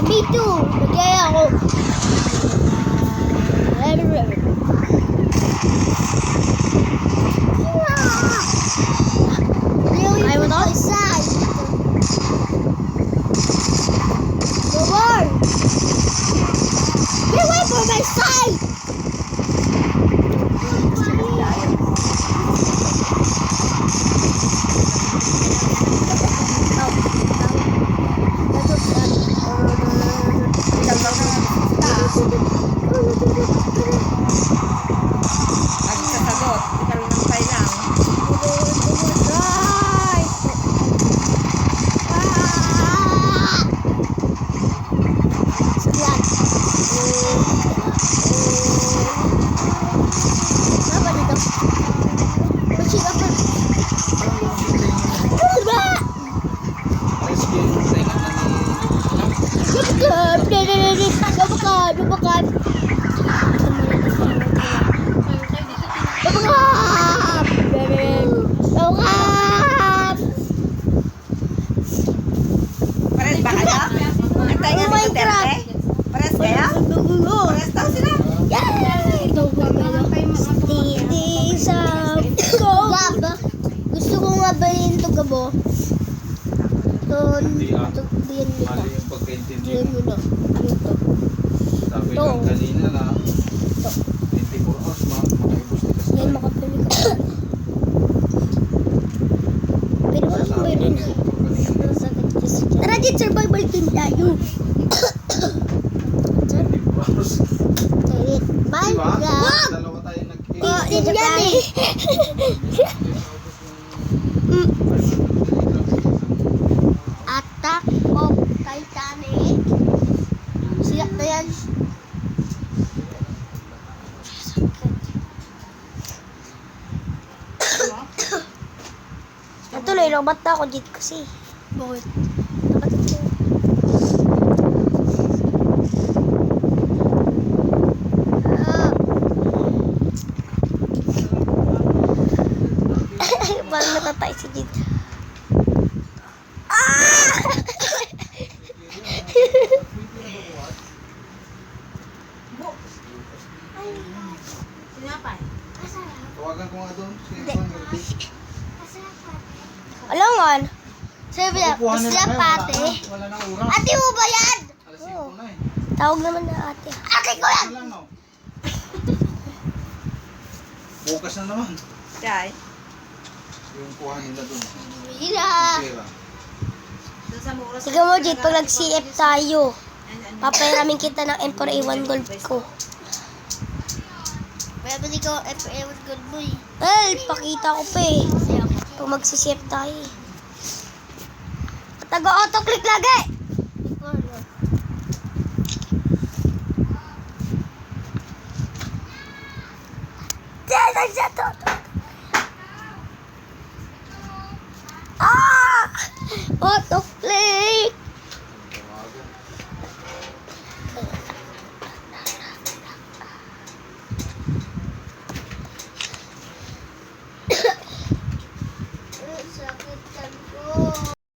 Me too. Nagaya ako. Ayaw mo to? No more. Get away from my side. Nagsasagot. Ikaw ng kailang. Pares ba kayo? Antay nga ni Duterte? Pares kayo? Pares daw sila? Gusto ko nga ba yung tugabo? Diyan mo Mali yung pagkaintindi Diyan mo. mo na. Ito. Sabi Ito. lang kanina na Ito. 24 hours makaibos ka sa Yan, makapili ka. Pero wala ko sabi yun. lang ni doktor kanina. Tara, Jit, survival team tayo. 24 hours. Bye, Diba? guys. Dalawa tayo nagkikita. Oh, yun yan eh. Attack of Titanic. Siyak na yan. Natuloy lang, ba't ako dito kasi? Bakit? Dapat ito. Parang natatay si Jid. Ah! Sinapay. Tawagan ko nga doon. Hindi. Alam nga. Sabi niya, sila pate. Wala nang oras. Ate mo ba yan? Alas 5 na eh. Tawag naman na ate. Ate ko yan! Bukas na lang, no? Bukas na naman. Dahil. Yung kuha nila doon. Mira. Pera. Doon sa mura. Sige mo, Jid, pag nag-CF tayo, papayaramin kita ng M4A1 Gold ko. Kaya ba di ko F1 Gold Boy? Well, pakita ko pa eh. Pag mag-CF tayo eh. Taga-auto-click lagi! Diyan, siya to. Ah! Auto-click! Tawagan.